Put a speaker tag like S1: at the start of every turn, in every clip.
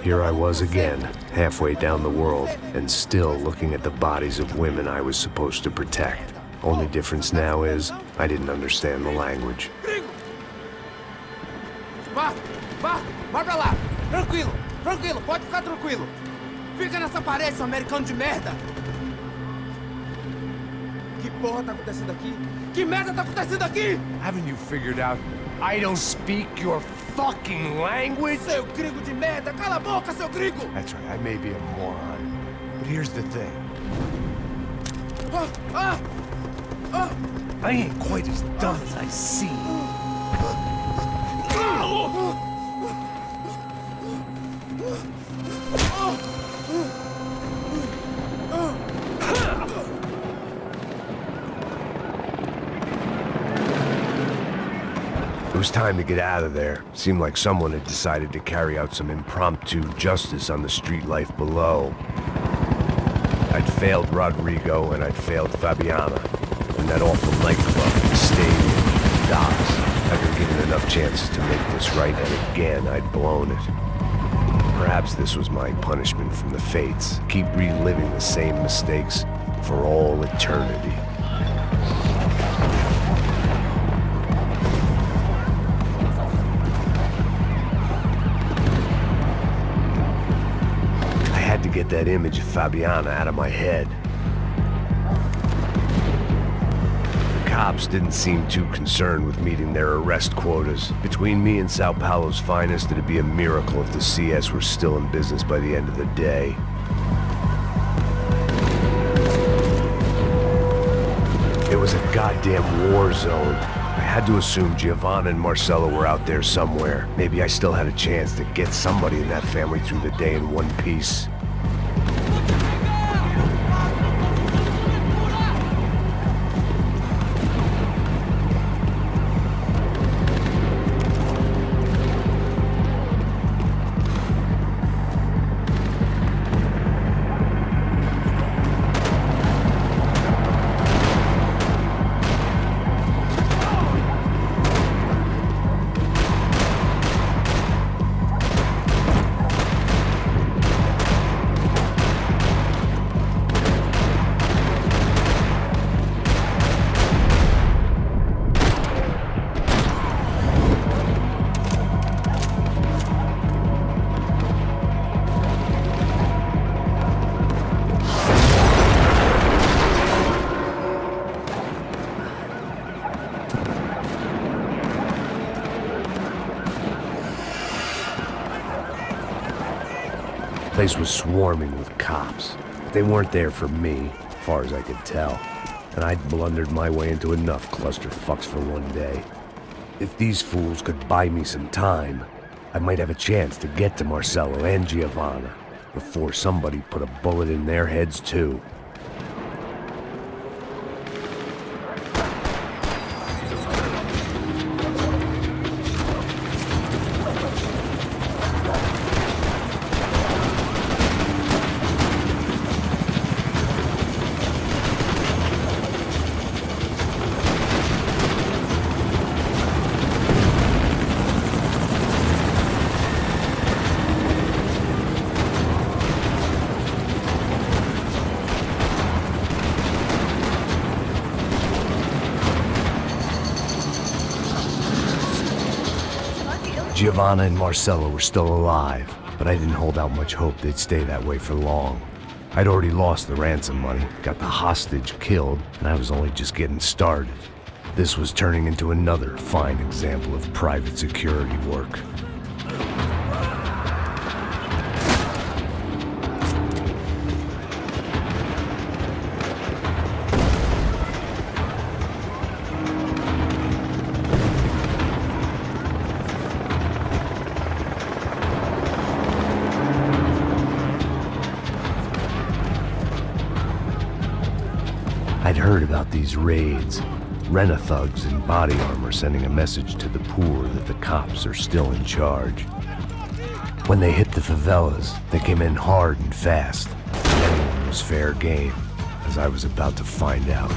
S1: Here I was again, halfway down the world, and still looking at the bodies of women I was supposed to protect. Only difference now is, I didn't understand the language.
S2: Vai pra lá! Tranquilo, tranquilo, pode ficar tranquilo! Fica nessa parede, seu americano de merda! Que porra tá acontecendo aqui? Que merda tá acontecendo aqui?
S3: Haven't you figured out I don't speak your fucking language?
S2: Seu gringo de merda! Cala a boca, seu gringo!
S3: That's right, I may be a moron, but here's the thing. I ain't quite as dumb as I seem.
S1: It was time to get out of there. Seemed like someone had decided to carry out some impromptu justice on the street life below. I'd failed Rodrigo and I'd failed Fabiana. And that awful nightclub, the stadium, the docks. I'd been given enough chances to make this right, and again I'd blown it. Perhaps this was my punishment from the fates. Keep reliving the same mistakes for all eternity. I had to get that image of Fabiana out of my head. Cops didn't seem too concerned with meeting their arrest quotas. Between me and Sao Paulo's finest, it'd be a miracle if the CS were still in business by the end of the day. It was a goddamn war zone. I had to assume Giovanna and Marcelo were out there somewhere. Maybe I still had a chance to get somebody in that family through the day in one piece. The place was swarming with cops. They weren't there for me, as far as I could tell. And I'd blundered my way into enough clusterfucks for one day. If these fools could buy me some time, I might have a chance to get to Marcelo and Giovanna before somebody put a bullet in their heads too. Giovanna and Marcelo were still alive, but I didn't hold out much hope they'd stay that way for long. I'd already lost the ransom money, got the hostage killed, and I was only just getting started. This was turning into another fine example of private security work. I'd heard about these raids. Rena thugs in body armor sending a message to the poor that the cops are still in charge. When they hit the favelas, they came in hard and fast. Anyone was fair game, as I was about to find out.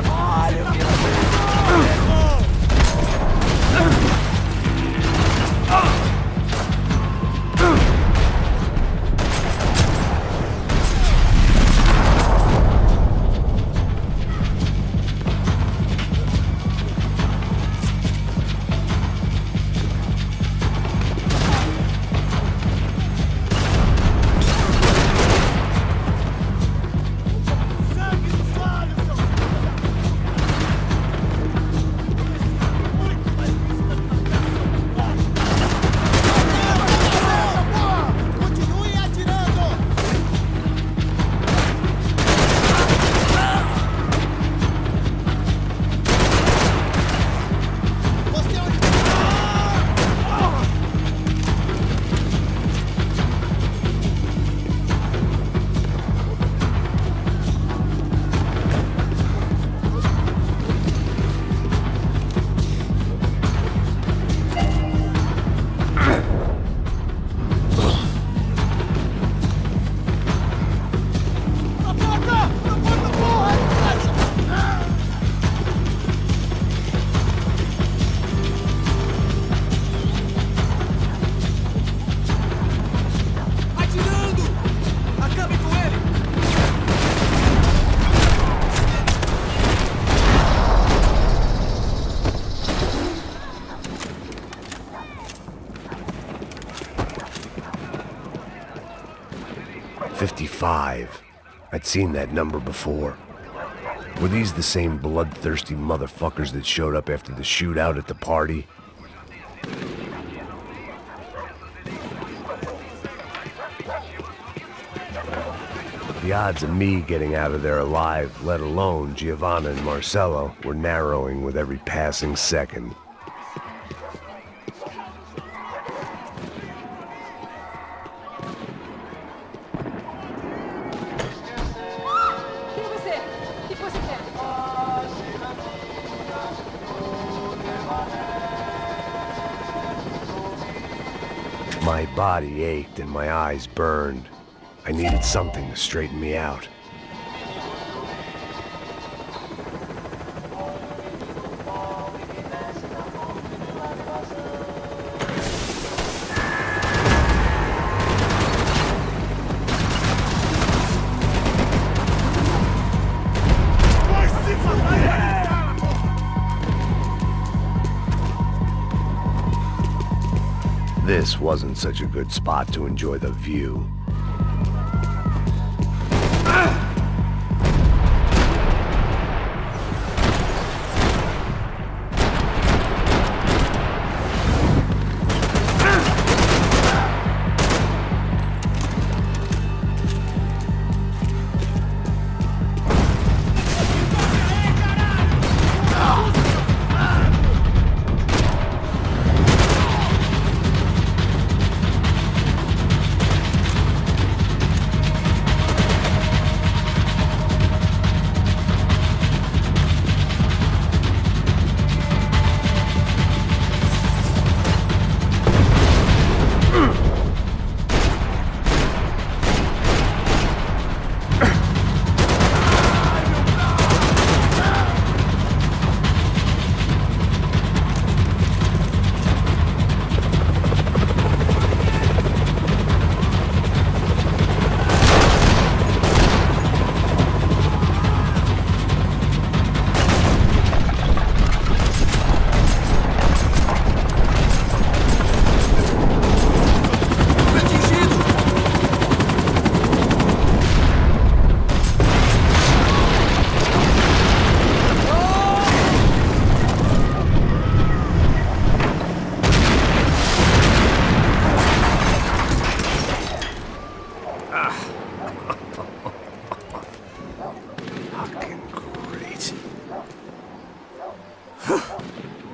S2: Olha,
S1: 5. I'd seen that number before. Were these the same bloodthirsty motherfuckers that showed up after the shootout at the party? The odds of me getting out of there alive, let alone Giovanna and Marcello, were narrowing with every passing second. My body ached and my eyes burned. I needed something to straighten me out. This wasn't such a good spot to enjoy the view.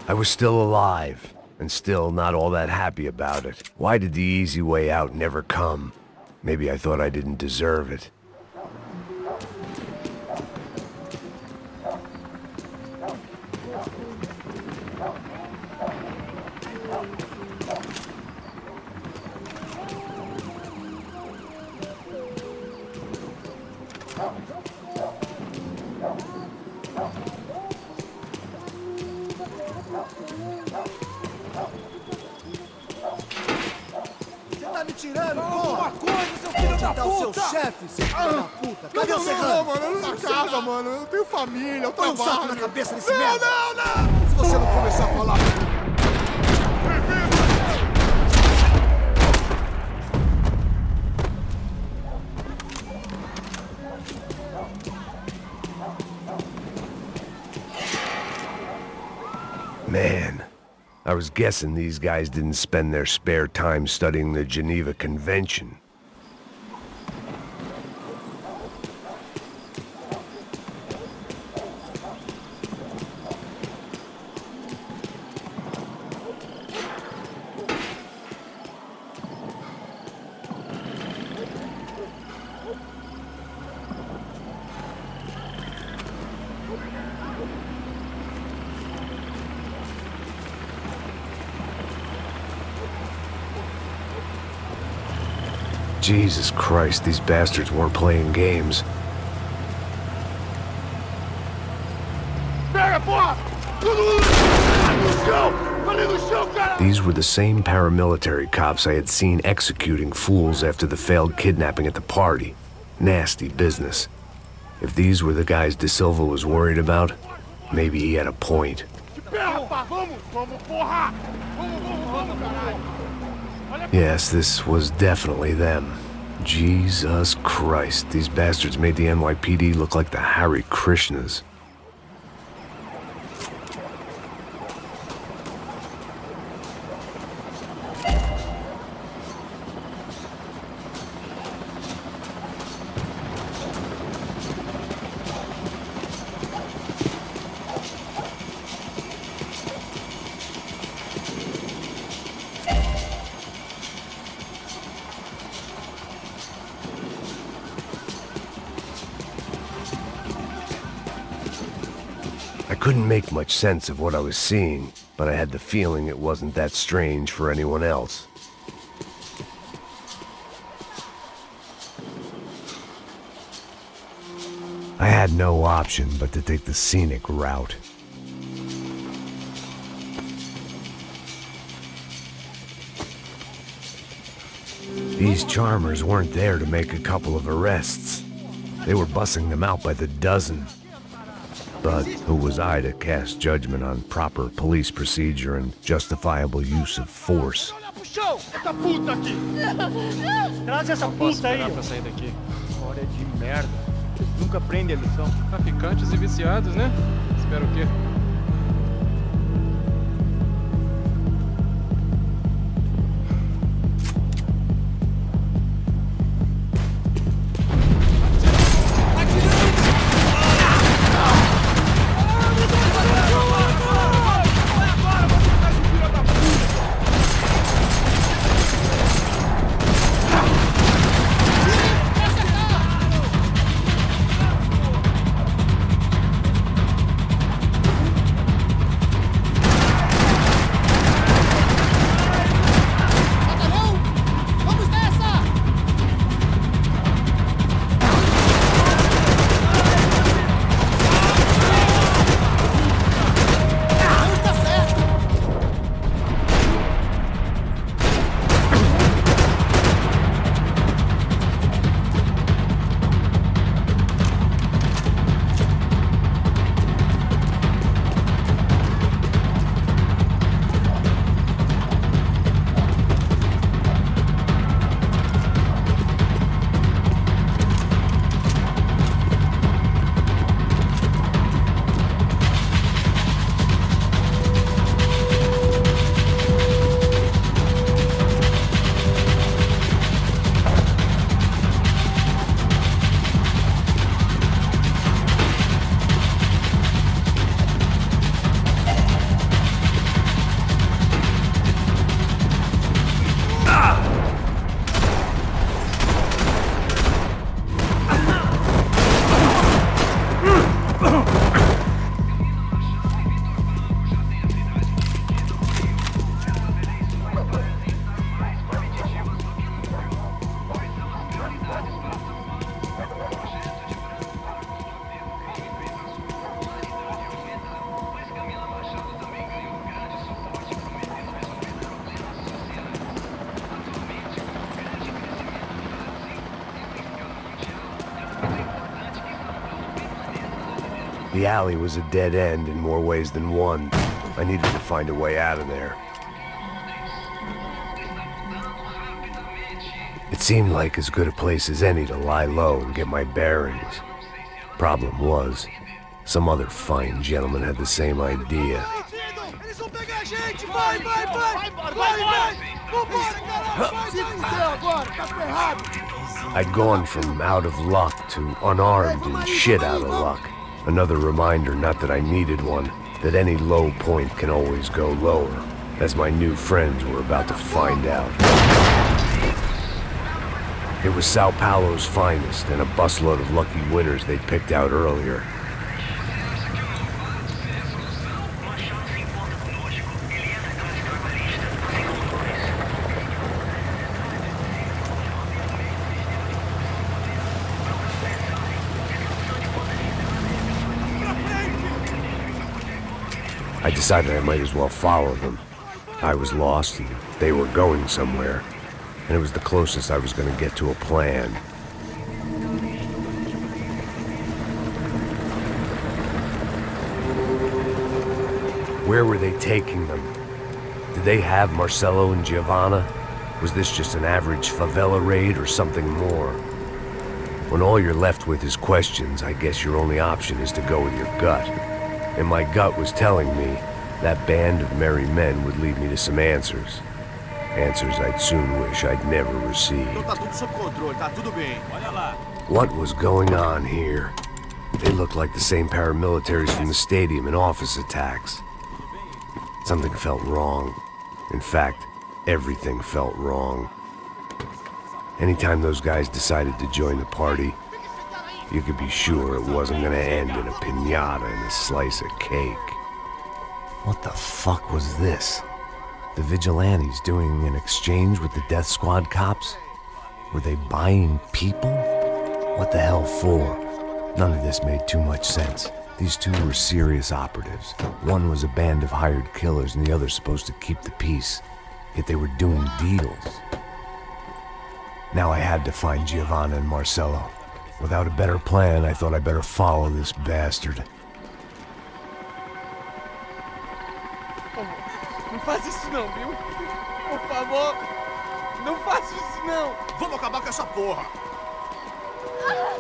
S1: I was still alive, and still not all that happy about it. Why did the easy way out never come? Maybe I thought I didn't deserve it.
S4: Não, mano, eu não casa, mano. Eu tenho família, eu trabalho. Põe um saco na cabeça desse merda. Não! Se você não começar a falar...
S1: Man, I was guessing these guys didn't spend their spare time studying the Geneva Convention. Jesus Christ, these bastards weren't playing games. These were the same paramilitary cops I had seen executing fools after the failed kidnapping at the party. Nasty business. If these were the guys De Silva was worried about, maybe he had a point. Yes, this was definitely them. Jesus Christ, these bastards made the NYPD look like the Hare Krishnas. I couldn't make much sense of what I was seeing, but I had the feeling it wasn't that strange for anyone else. I had no option but to take the scenic route. These charmers weren't there to make a couple of arrests. They were bussing them out by the dozen. But who was I to cast judgment on proper police procedure and justifiable use of force?
S5: Traz essa puta aí. Pra sair daqui. História de merda. Nunca aprende a lição. Traficantes e viciados, né? Espero o quê?
S1: The alley was a dead end in more ways than one. I needed to find a way out of there. It seemed like as good a place as any to lie low and get my bearings. Problem was, some other fine gentleman had the same idea. I'd gone from out of luck to unarmed and shit out of luck. Another reminder, not that I needed one, that any low point can always go lower, as my new friends were about to find out. It was Sao Paulo's finest, and a busload of lucky winners they'd picked out earlier. I decided I might as well follow them. I was lost and they were going somewhere, and it was the closest I was going to get to a plan. Where were they taking them? Did they have Marcelo and Giovanna? Was this just an average favela raid or something more? When all you're left with is questions, I guess your only option is to go with your gut. And my gut was telling me that band of merry men would lead me to some answers. Answers I'd soon wish I'd never received. What was going on here? They looked like the same paramilitaries from the stadium in office attacks. Something felt wrong. In fact, everything felt wrong. Anytime those guys decided to join the party, you could be sure it wasn't gonna end in a piñata and a slice of cake. What the fuck was this? The vigilantes doing an exchange with the death squad cops? Were they buying people? What the hell for? None of this made too much sense. These two were serious operatives. One was a band of hired killers and the other supposed to keep the peace. Yet they were doing deals. Now I had to find Giovanna and Marcello. Without a better plan, I thought I'd better follow this bastard.
S2: Não faz isso não, viu? Por favor, não faça isso não.
S4: Vamos acabar com essa porra.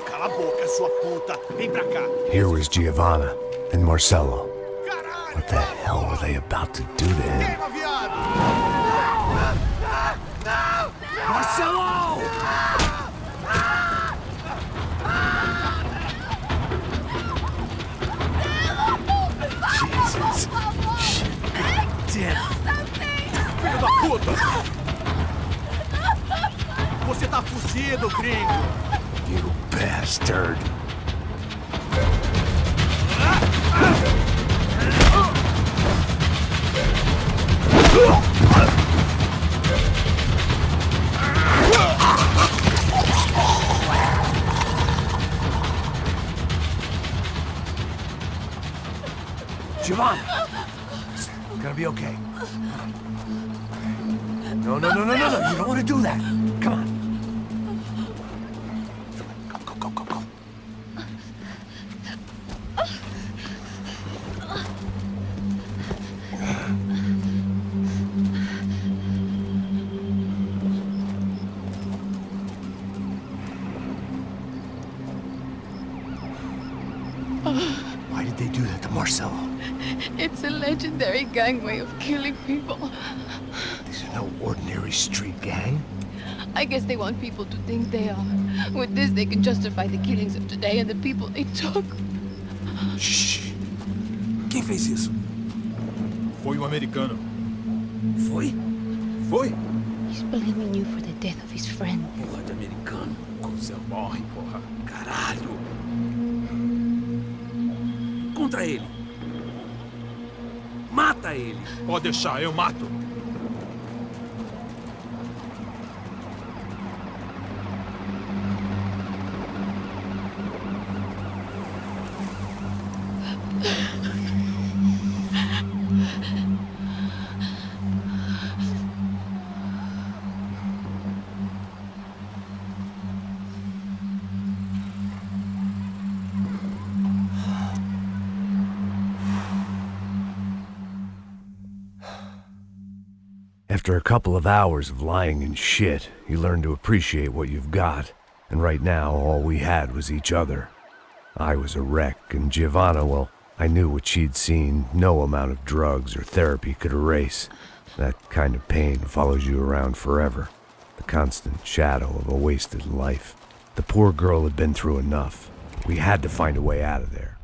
S4: Cala a boca, sua puta. Vem pra cá.
S1: Here was Giovanna and Marcello. What the hell were they about to do to him?
S4: Queima, viado.
S1: Marcello! Jesus. Shit.
S4: Filho da puta. Você tá fugido, gringo.
S1: You bastard. Giovanna! It's gonna be okay. No. You don't want to do that. Come on. Go. Why did they do that to Marcello?
S6: It's a legendary gang way of killing people.
S1: These are no ordinary street gang.
S6: I guess they want people to think they are. With this, they can justify the killings of today and the people they took.
S4: Shh. Quem fez isso? Foi um americano. Foi?
S6: He's blaming you for the death of his friend.
S4: Porra de americano. Cusão morre, porra. Caralho. Contra ele. Mata ele. Pode deixar, eu mato.
S1: After a couple of hours of lying in shit, you learn to appreciate what you've got. And right now, all we had was each other. I was a wreck, and Giovanna, well, I knew what she'd seen no amount of drugs or therapy could erase. That kind of pain follows you around forever. The constant shadow of a wasted life. The poor girl had been through enough. We had to find a way out of there.